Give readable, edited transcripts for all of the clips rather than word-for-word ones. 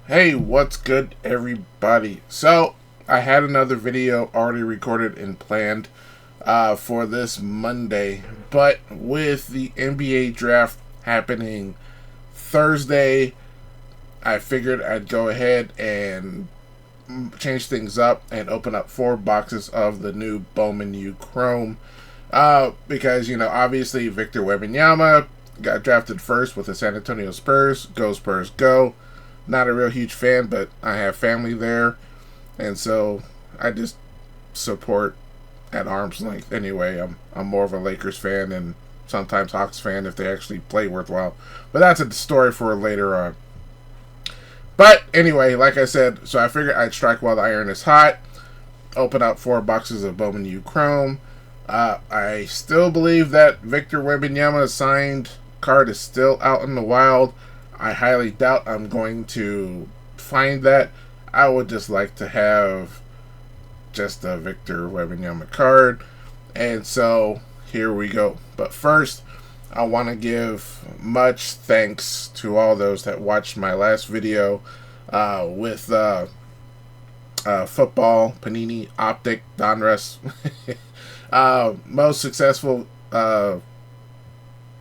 Hey, what's good, everybody? So, I had another video already recorded and planned for this Monday, but with the NBA draft happening Thursday, I figured I'd go ahead and change things up and open up 4 boxes of the new Bowman U Chrome. Because, obviously Victor Wembanyama got drafted first with the San Antonio Spurs. Go Spurs, go. Not a real huge fan, but I have family there, and so I just support at arm's length. Anyway, I'm more of a Lakers fan and sometimes Hawks fan if they actually play worthwhile. But that's a story for later on. But anyway, like I said, so I figured I'd strike while the iron is hot. Open up 4 boxes of Bowman U Chrome. I still believe that Victor Wembanyama signed card is still out in the wild. I highly doubt I'm going to find that. I would just like to have just a Victor Wembanyama card. And so here we go. But first, I want to give much thanks to all those that watched my last video with football, Panini, Optic, Donruss. Most successful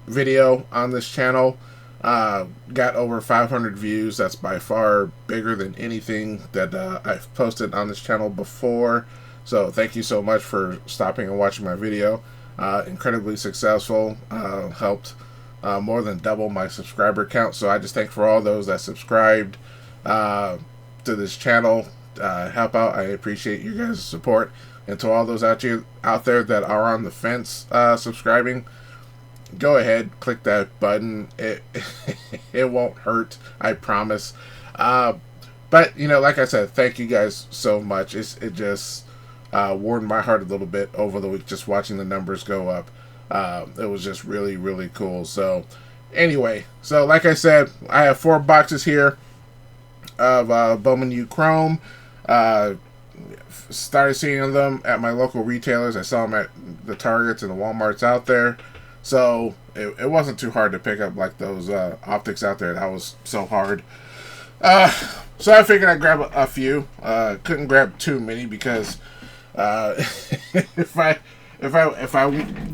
video on this channel. Got over 500 views. That's by far bigger than anything that I've posted on this channel before. So thank you so much for stopping and watching my video. Incredibly successful. Helped more than double my subscriber count. So I just thank for all those that subscribed to this channel. Help out. I appreciate you guys' support. And to all those out there that are on the fence subscribing, go ahead, click that button. It won't hurt, I promise. But like I said, thank you guys so much. It just warmed my heart a little bit over the week just watching the numbers go up. It was just really, really cool. So anyway, so like I said, I have 4 boxes here of Bowman U Chrome. Started seeing them at my local retailers. I saw them at the Targets and the Walmarts out there. So it wasn't too hard to pick up like those optics out there. That was so hard. So I figured I'd grab a few. Couldn't grab too many because if I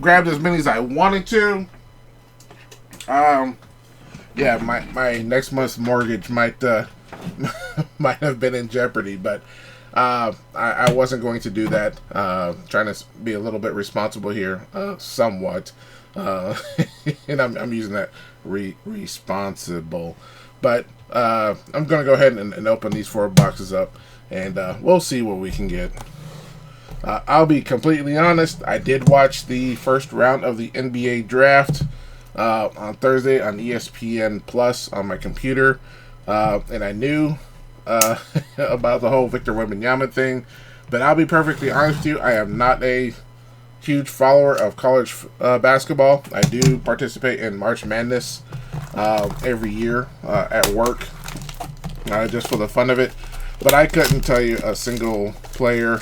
grabbed as many as I wanted to, yeah, my next month's mortgage might might have been in jeopardy. But I wasn't going to do that. Trying to be a little bit responsible here, somewhat. And I'm using that responsible. But I'm going to go ahead and open these 4 boxes up, and we'll see what we can get. I'll be completely honest. I did watch the first round of the NBA draft on Thursday on ESPN Plus on my computer, and I knew about the whole Victor Wembanyama thing. But I'll be perfectly honest with you, I am not a huge follower of college basketball. I do participate in March Madness every year at work, just for the fun of it. But I couldn't tell you a single player.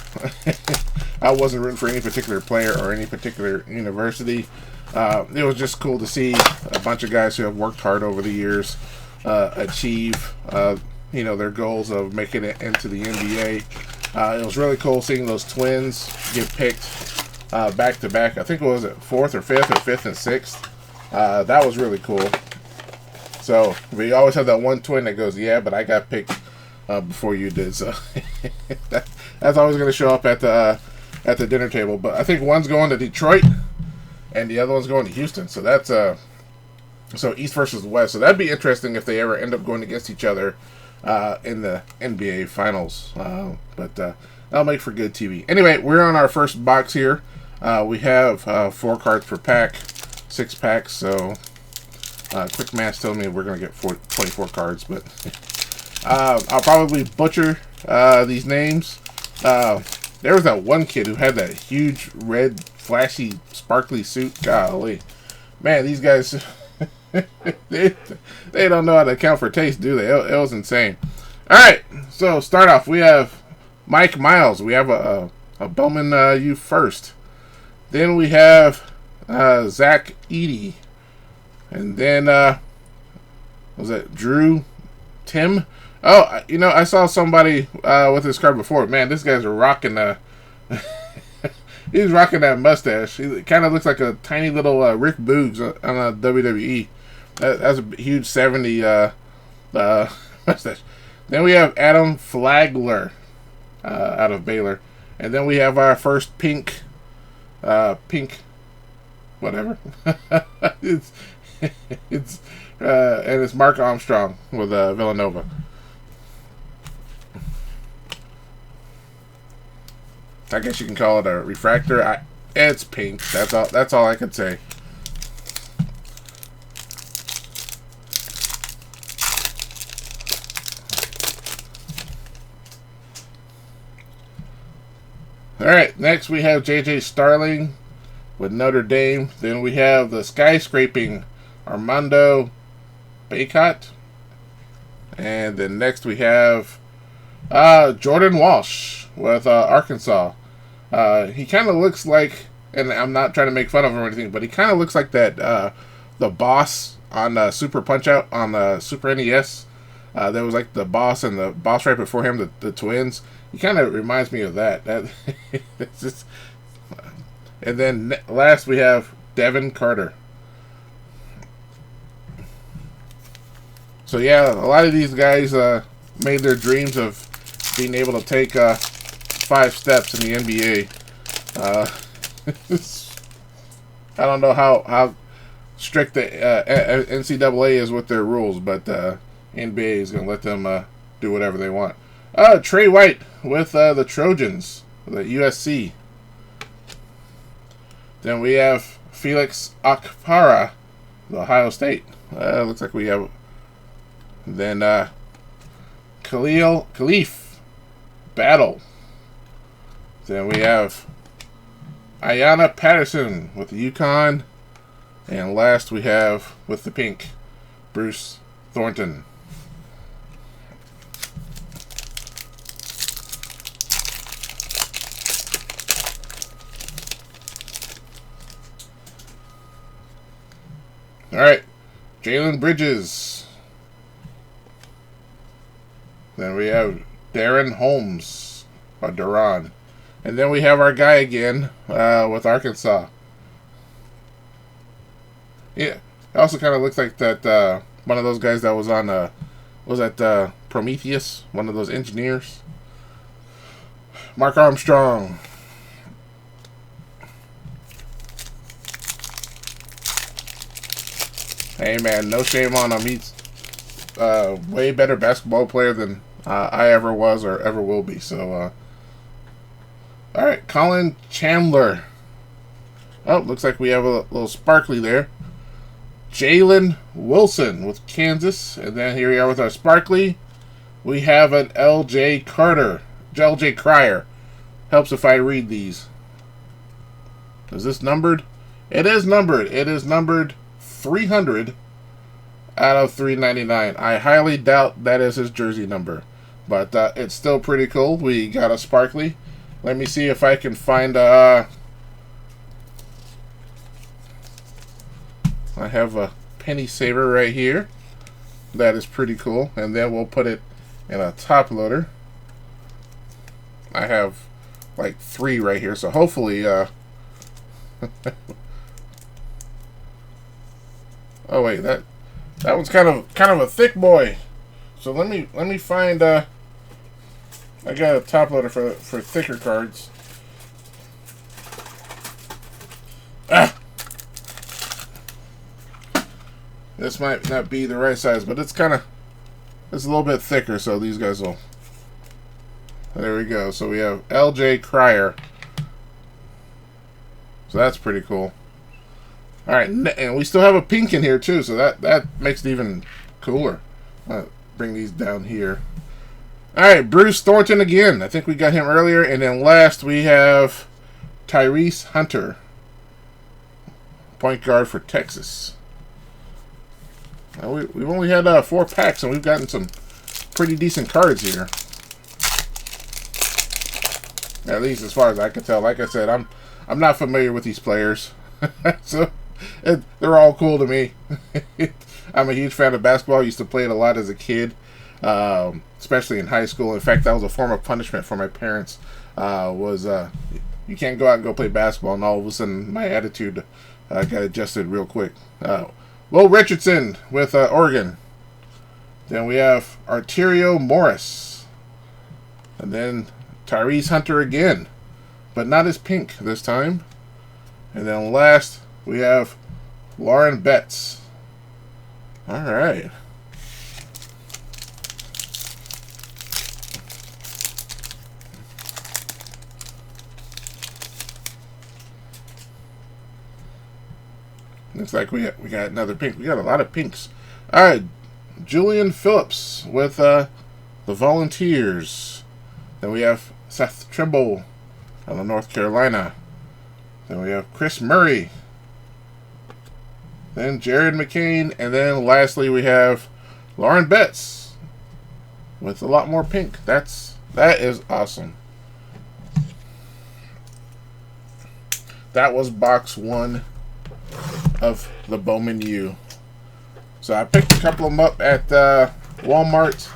I wasn't rooting for any particular player or any particular university. It was just cool to see a bunch of guys who have worked hard over the years achieve their goals of making it into the NBA. It was really cool seeing those twins get picked back to back. I think it was 4th or 5th or 5th and 6th. That was really cool. So we always have that one twin that goes, yeah, but I got picked before you did. So that's always going to show up at the dinner table. But I think one's going to Detroit and the other one's going to Houston. So that's so East versus West. So that'd be interesting if they ever end up going against each other in the NBA Finals. But that'll make for good TV. Anyway, we're on our first box here. We have 4 cards per pack, 6 packs. So quick math tells me we're going to get 24 cards. But I'll probably butcher these names. There was that one kid who had that huge red, flashy, sparkly suit. Golly. Man, these guys, they don't know how to account for taste, do they? It was insane. All right, so start off. We have Mike Miles. We have a Bowman U first. Then we have Zach Edey. And then, was it Drew Tim. Oh, you know, I saw somebody with this card before. Man, this guy's rocking he's rocking that mustache. He kind of looks like a tiny little Rick Boogs on a WWE. That's a huge 70 mustache. Then we have Adam Flagler out of Baylor. And then we have our first pink, whatever. it's and it's Mark Armstrong with Villanova. I guess you can call it a refractor. It's pink. That's all I can say. All right. Next we have J.J. Starling with Notre Dame. Then we have the skyscraping Armando Bacot. And then next we have Jordan Walsh with Arkansas. He kind of looks like, and I'm not trying to make fun of him or anything, but he kind of looks like that the boss on Super Punch-Out on the Super NES. There was like the boss and the boss right before him, the twins. He kind of reminds me of that. It's just, and then last we have Devin Carter. So yeah, a lot of these guys made their dreams of being able to take 5 steps in the NBA. I don't know how strict the NCAA is with their rules, but NBA is going to let them do whatever they want. Trey White with the Trojans, the USC. Then we have Felix Okpara, the Ohio State. Looks like we have. Then Khalif Battle. Then we have Ayanna Patterson with the UConn. And last we have with the pink, Bruce Thornton. All right, Jalen Bridges. Then we have Darren Holmes, or Duran. And then we have our guy again with Arkansas. Yeah, it also kind of looks like that one of those guys that was on, was that Prometheus? One of those engineers? Mark Armstrong. Hey man, no shame on him. He's way better basketball player than I ever was or ever will be. So, all right, Colin Chandler. Oh, looks like we have a little sparkly there. Jalen Wilson with Kansas, and then here we are with our sparkly. We have an L.J. Carter, L.J. Cryer. Helps if I read these. Is this numbered? It is numbered. It is numbered 300 out of 399. I highly doubt that is his jersey number, but it's still pretty cool. We got a sparkly. Let me see if I can find I have a penny saver right here. That is pretty cool, and then we'll put it in a top loader. I have like 3 right here, so hopefully oh wait, that one's kind of a thick boy. So let me find I got a top loader for thicker cards. This might not be the right size, but it's a little bit thicker, so these guys will. There we go. So we have L.J. Cryer. So that's pretty cool. All right, and we still have a pink in here too, so that makes it even cooler. I'll bring these down here. All right, Bruce Thornton again. I think we got him earlier, and then last we have Tyrese Hunter, point guard for Texas. Now we've only had 4 packs, and we've gotten some pretty decent cards here. At least as far as I can tell. Like I said, I'm not familiar with these players, so they're all cool to me. I'm a huge fan of basketball. I used to play it a lot as a kid. especially in high school. In fact, that was a form of punishment for my parents. You can't go out and go play basketball, and all of a sudden my attitude got adjusted real quick. Will Richardson with Oregon. Then we have Arterio Morris. And then Tyrese Hunter again, but not as pink this time. And then last, we have Lauren Betts. All right. Looks like we got another pink. We got a lot of pinks. All right. Julian Phillips with the Volunteers. Then we have Seth Trimble out of North Carolina. Then we have Chris Murray. Then Jared McCain. And then lastly we have Lauren Betts with a lot more pink. That is awesome. That was box 1 of the Bowman U. So I picked a couple of them up at Walmart.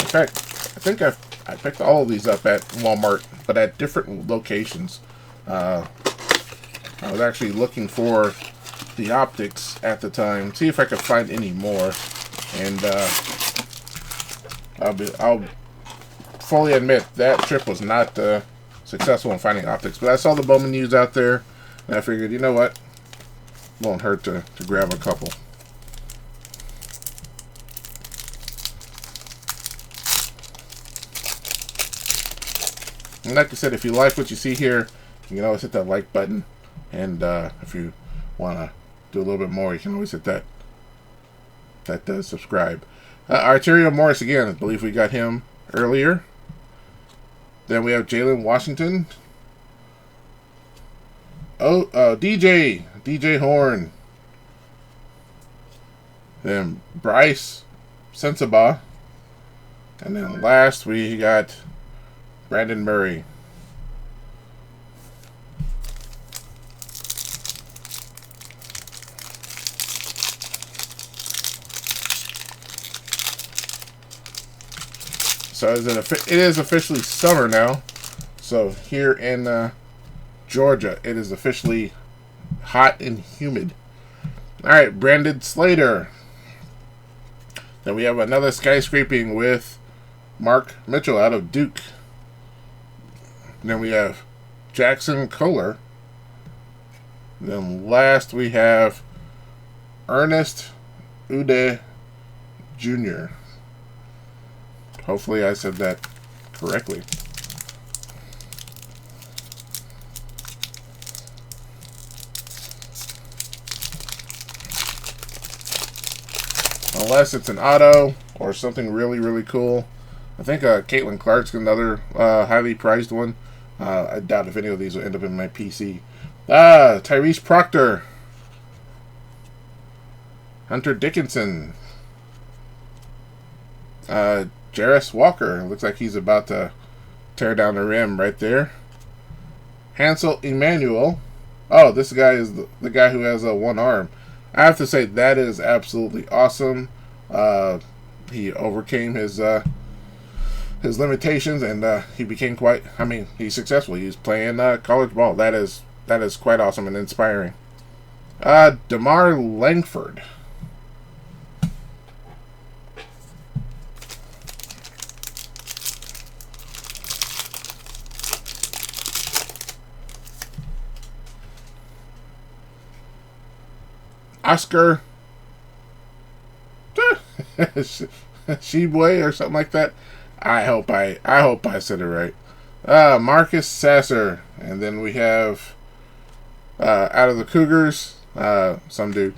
In fact, I think I picked all of these up at Walmart, but at different locations. I was actually looking for the optics at the time, see if I could find any more, and I'll fully admit that trip was not successful in finding optics. But I saw the Bowman U's out there, and I figured, you know what, won't hurt to grab a couple. And like I said, if you like what you see here, you can always hit that like button. And if you want to do a little bit more, you can always hit that subscribe. Arterio Morris again. I believe we got him earlier. Then we have Jalen Washington. DJ Horn. Then Bryce Sensabaugh. And then last we got Brandon Murray. So it is officially summer now. So here in Georgia, it is officially hot and humid. All right, Brandon Slater. Then we have another skyscraping with Mark Mitchell out of Duke. Then we have Jackson Kohler. Then last we have Ernest Ude Jr. Hopefully I said that correctly. Unless it's an auto or something really, really cool. I think Caitlin Clark's another highly prized one. I doubt if any of these will end up in my PC. Tyrese Proctor. Hunter Dickinson. Jarris Walker. Looks like he's about to tear down the rim right there. Hansel Emmanuel. Oh, this guy is the guy who has one arm. I have to say that is absolutely awesome. He overcame his limitations, and he became he's successful. He's playing college ball. That is quite awesome and inspiring. DeMar Langford. Oscar Sheboy or something like that. I hope I said it right. Marcus Sasser, and then we have out of the Cougars, some dude,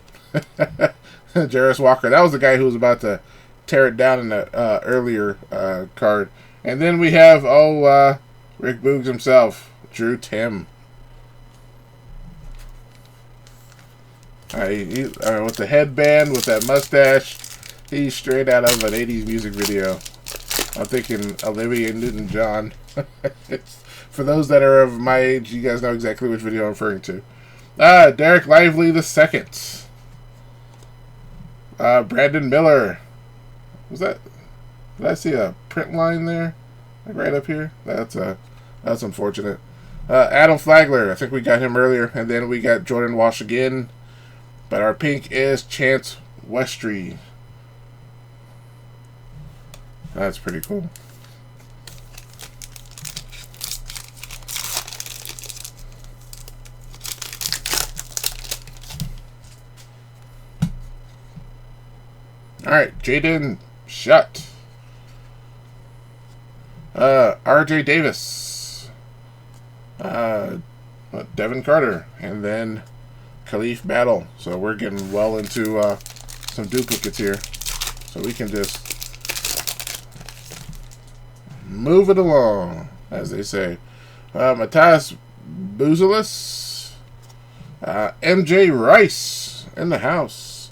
Jarris Walker. That was the guy who was about to tear it down in the earlier card. And then we have Rick Boogs himself, Drew Tim. With the headband, with that mustache, he's straight out of an 80s music video. I'm thinking Olivia Newton-John. For those that are of my age, you guys know exactly which video I'm referring to. Derek Lively II. Brandon Miller. Was that Did I see a print line there? Like right up here? That's unfortunate. Adam Flagler, I think we got him earlier. And then we got Jordan Walsh again. But our pink is Chance Westry. That's pretty cool. Alright, Jaden Shutt. RJ Davis. Devin Carter. And then Khalif Battle. So we're getting well into some duplicates here. So we can just move it along, as they say. Matthias Buzelis. MJ Rice in the house.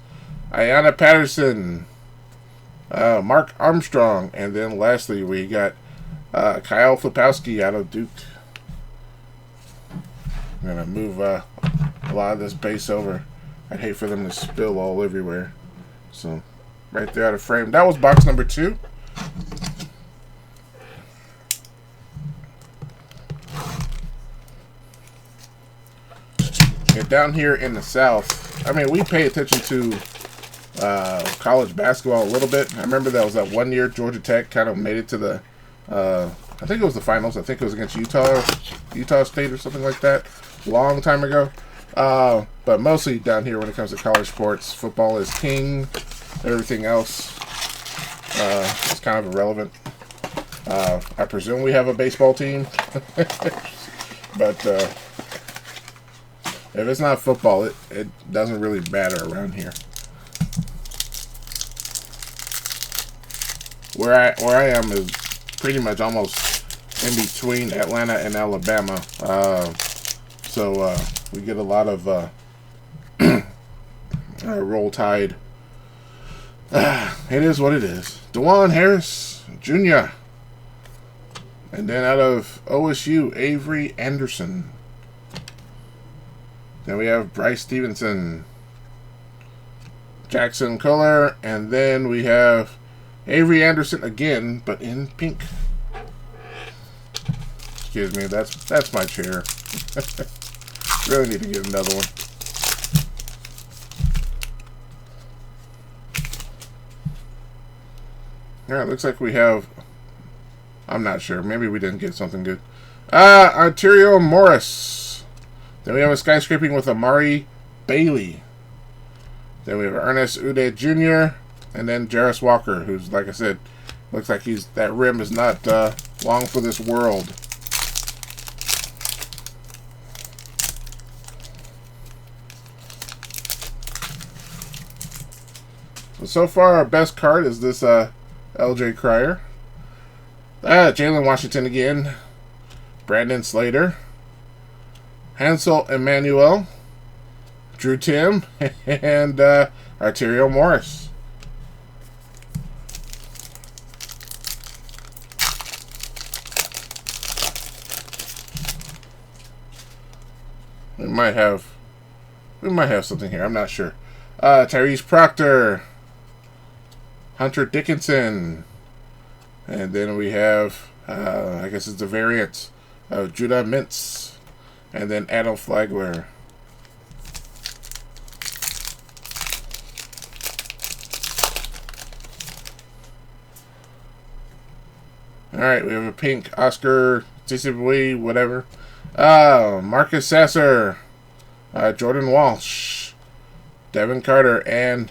Ayanna Patterson. Mark Armstrong. And then lastly we got Kyle Flipowski out of Duke. I'm going to move a lot of this base over. I'd hate for them to spill all everywhere. So, right there out of frame. That was box number 2. And down here in the South, I mean, we pay attention to college basketball a little bit. I remember that was that one year Georgia Tech kind of made it to the, I think it was the finals. I think it was against Utah State or something like that. Long time ago. But mostly down here when it comes to college sports, football is king. Everything else is kind of irrelevant. I presume we have a baseball team. But if it's not football, it doesn't really matter around here. Where I am is pretty much almost in between Atlanta and Alabama. So we get a lot of Roll Tide. It is what it is. DeJuan Harris Jr. And then out of OSU, Avery Anderson. Then we have Bryce Stevenson. Jackson Kohler. And then we have Avery Anderson again, but in pink. Excuse me, that's my chair. Really need to get another one. Alright, looks like we have, I'm not sure, maybe we didn't get something good. Arterio Morris. Then we have a skyscraping with Amari Bailey. Then we have Ernest Ude Jr. And then Jarris Walker, who's, like I said, looks like that rim is not long for this world. So far, our best card is this LJ Cryer. Jalen Washington again. Brandon Slater. Hansel Emmanuel. Drew Tim. And Arterio Morris. We might have something here. I'm not sure. Tyrese Proctor. Hunter Dickinson. And then we have, I guess it's a variant of Judah Mintz. And then Adam Flagler. Alright, we have a pink Oscar, TCB, whatever. Marcus Sasser. Jordan Walsh. Devin Carter. And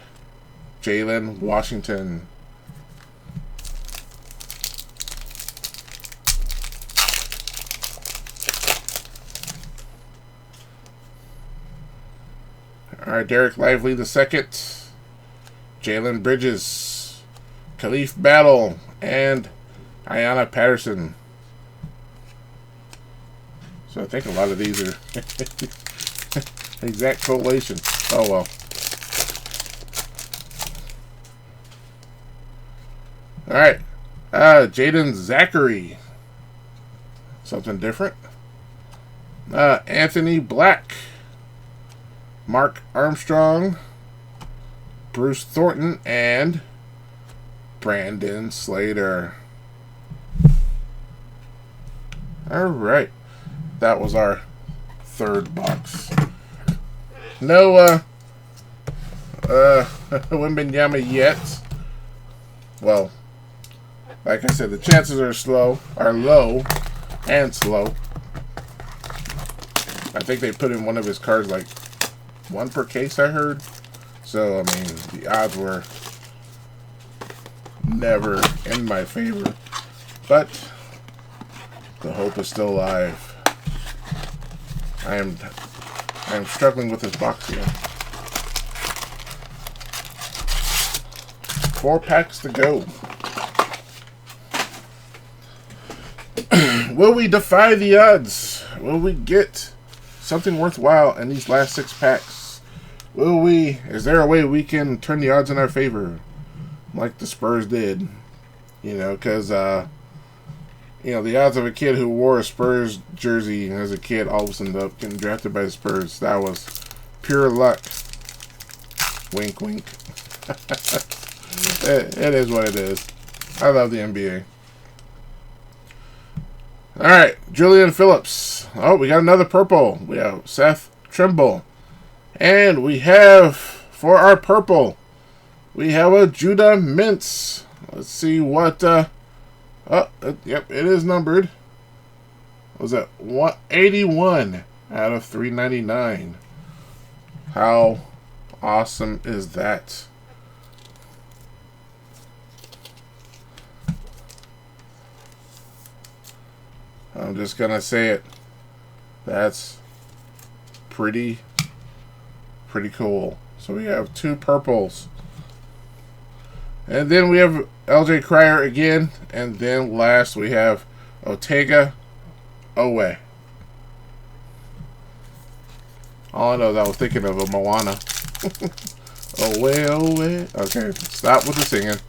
Jalen Washington. Alright, Derek Lively the second. Jalen Bridges. Khalif Battle. And Ayanna Patterson. So I think a lot of these are exact collation. Oh well. Alright. Jaden Zachary. Something different. Anthony Black. Mark Armstrong. Bruce Thornton. And Brandon Slater. Alright. That was our third box. No Wembanyama yet. Well, like I said, the chances are low and slow. I think they put in one of his cards like 1 per case, I heard. So, I mean, the odds were never in my favor. But the hope is still alive. I am struggling with this box here. 4 packs to go. Will we defy the odds? Will we get something worthwhile in these last 6 packs? Will we? Is there a way we can turn the odds in our favor, like the Spurs did? You know, because you know, the odds of a kid who wore a Spurs jersey as a kid all of a sudden up getting drafted by the Spurs, that was pure luck. Wink, wink. It is what it is. I love the NBA. Alright, Julian Phillips. Oh, we got another purple. We have Seth Trimble. And we have, for our purple, we have a Judah Mintz. Let's see what, yep, it is numbered. What was that? 181 out of 399. How awesome is that? I'm just gonna say it. That's pretty cool. So we have 2 purples. And then we have LJ Cryer again. And then last we have Otega Owe. All I know is I was thinking of a Moana. Owe. Okay, stop with the singing.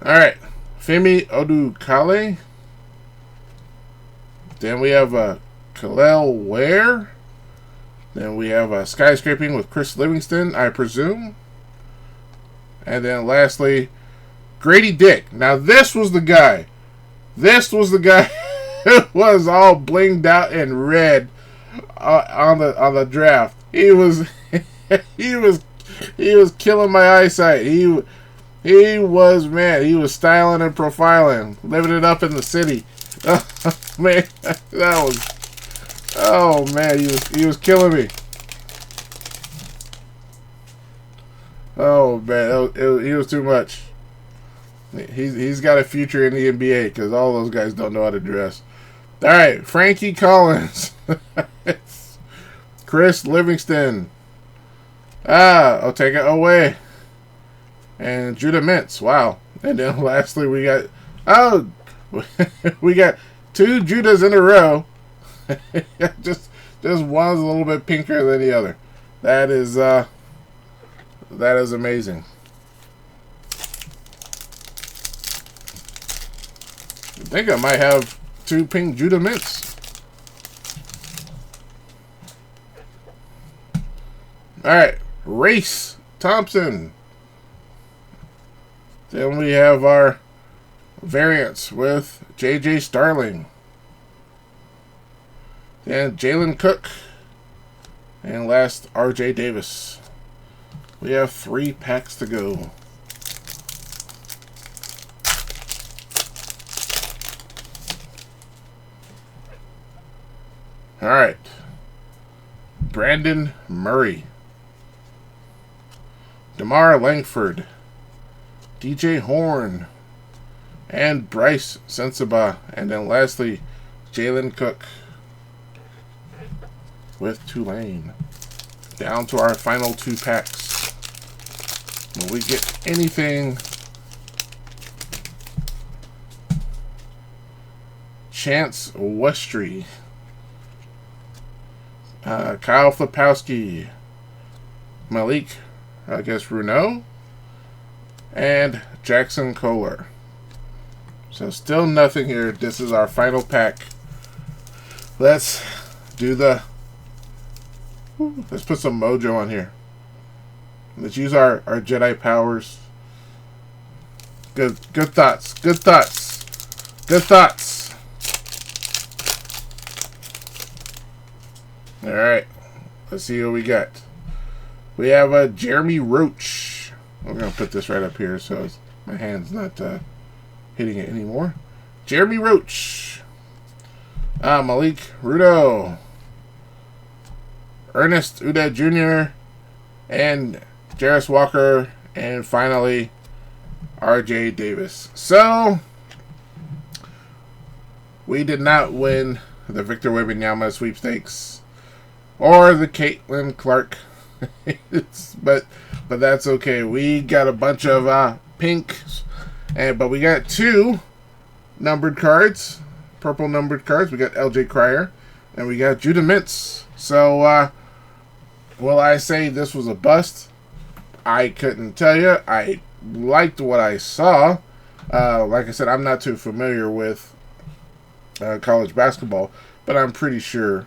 Alright. Femi Odukale. Then we have Kalel Ware. Then we have Skyscraping with Chris Livingston, I presume. And then lastly, Grady Dick. Now this was the guy. This was the guy who was all blinged out in red on the draft. He was he was killing my eyesight. He was, man, he was styling and profiling, living it up in the city. Oh, man, that was, oh man, he was killing me. Oh man, he was too much. He's got a future in the NBA because all those guys don't know how to dress. All right, Frankie Collins, Chris Livingston. I'll take it away. And Judah Mintz, wow. And then lastly we got, we got 2 Judahs in a row. just one's a little bit pinker than the other. That is amazing. I think I might have 2 pink Judah Mintz. Alright, Race Thompson. Then we have our variants with J.J. Starling. Then Jalen Cook. And last, R.J. Davis. We have 3 packs to go. Alright. Brandon Murray. DeMar Langford. DJ Horn, and Bryce Sensabaugh, and then lastly, Jalen Cook with Tulane. Down to our final 2 packs. Will we get anything? Chance Westry, Kyle Flipowski, Malik, I guess Runeau, and Jackson Kohler. So still nothing here. This is our final pack. Let's do the... Let's put some mojo on here. Let's use our Jedi powers. Good thoughts. Good thoughts. Good thoughts. All right. Let's see what we got. We have a Jeremy Roach. We're gonna put this right up here so my hand's not hitting it anymore. Jeremy Roach. Malik Rudo. Ernest Uda Jr. and Jarris Walker, and finally RJ Davis. So we did not win the Victor Wembanyama sweepstakes or the Caitlin Clark, but that's okay. We got a bunch of pinks, but we got 2 numbered cards, purple numbered cards. We got LJ Cryer and we got Judah Mintz. So will I say this was a bust? I couldn't tell you. I liked what I saw. Like I said, I'm not too familiar with college basketball, but I'm pretty sure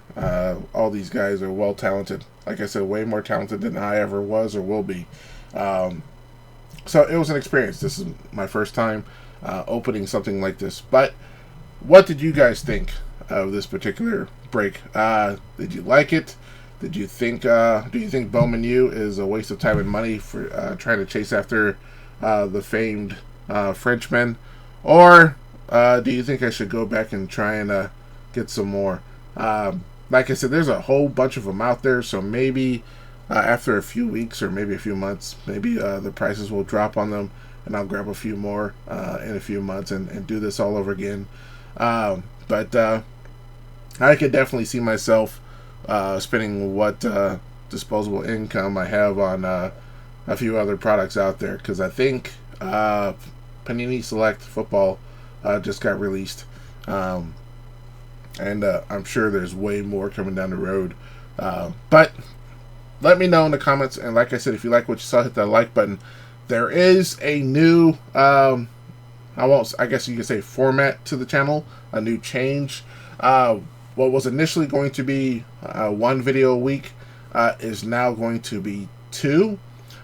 all these guys are well talented. Like I said, way more talented than I ever was or will be. So it was an experience. This is my first time opening something like this. But what did you guys think of this particular break? Did you like it? Did you think? Do you think Bowman U is a waste of time and money for trying to chase after the famed Frenchman, or do you think I should go back and try and get some more? Like I said, there's a whole bunch of them out there, so maybe after a few weeks or maybe a few months, maybe the prices will drop on them, and I'll grab a few more in a few months and do this all over again. But I could definitely see myself spending what disposable income I have on a few other products out there, because I think Panini Select Football just got released, and I'm sure there's way more coming down the road. But let me know in the comments, and like I said, if you like what you saw, hit that like button. There is a new I guess you could say format to the channel, a new change. What was initially going to be 1 video a week is now going to be 2.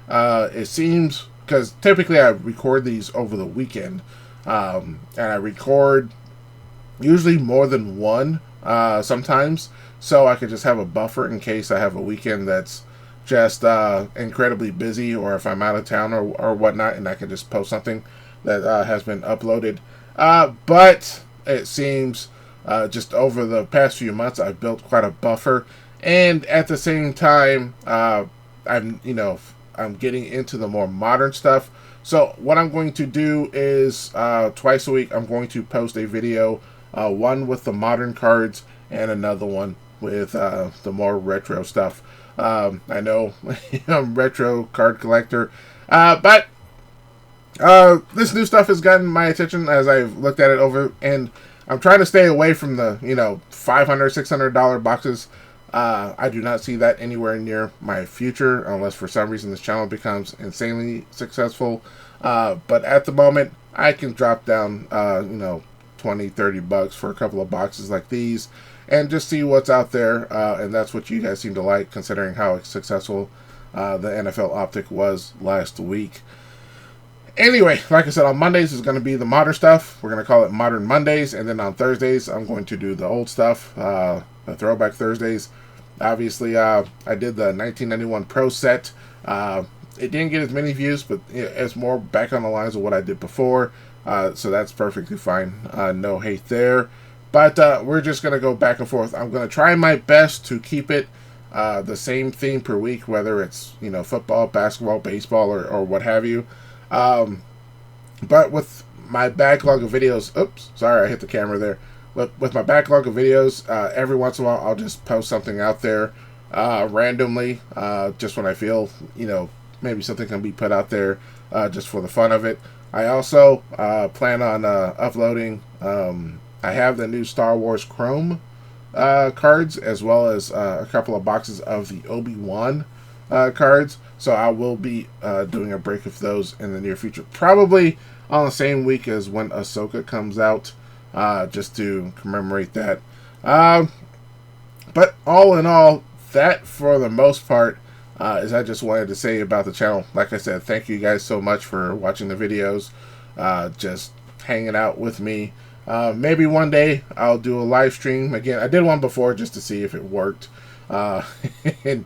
It seems, because typically I record these over the weekend, and I record usually more than one sometimes, so I could just have a buffer in case I have a weekend that's just incredibly busy, or if I'm out of town or whatnot, and I can just post something that has been uploaded. But it seems just over the past few months I've built quite a buffer, and at the same time I'm getting into the more modern stuff. So what I'm going to do is twice a week I'm going to post a video, one with the modern cards and another one with the more retro stuff. I know I'm a retro card collector, but this new stuff has gotten my attention as I've looked at it over, and I'm trying to stay away from the $500, $600 boxes. I do not see that anywhere near my future, unless for some reason this channel becomes insanely successful. But at the moment, I can drop down, $20, $30 for a couple of boxes like these, and just see what's out there. And that's what you guys seem to like, considering how successful the NFL Optic was last week. Anyway, like I said, on Mondays is going to be the modern stuff. We're going to call it Modern Mondays. And then on Thursdays, I'm going to do the old stuff, the Throwback Thursdays. Obviously, I did the 1991 Pro set. It didn't get as many views, but it's more back on the lines of what I did before. So that's perfectly fine. No hate there. But we're just going to go back and forth. I'm going to try my best to keep it the same theme per week, whether it's football, basketball, baseball, or what have you. But with my backlog of videos, oops, sorry, I hit the camera there. With my backlog of videos, every once in a while I'll just post something out there randomly, just when I feel, maybe something can be put out there just for the fun of it. I also plan on uploading, I have the new Star Wars Chrome cards, as well as a couple of boxes of the Obi-Wan cards. So I will be doing a break of those in the near future, probably on the same week as when Ahsoka comes out, just to commemorate that. But all in all, that for the most part is I just wanted to say about the channel. Like I said, thank you guys so much for watching the videos, just hanging out with me. Maybe one day I'll do a live stream again. I did one before just to see if it worked, uh, and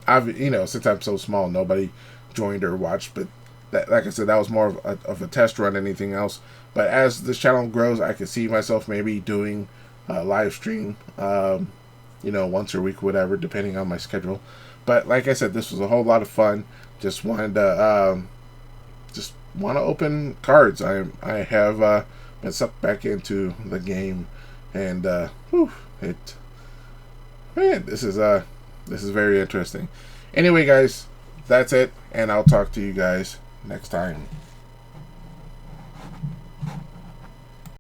I've, since I'm so small, nobody joined or watched. But that, like I said, that was more of a test run than anything else. But as this channel grows, I could see myself maybe doing a live stream, once a week, whatever, depending on my schedule. But like I said, this was a whole lot of fun. Just wanted to open cards. I have been sucked back into the game, and this is very interesting. Anyway, guys, that's it, and I'll talk to you guys next time.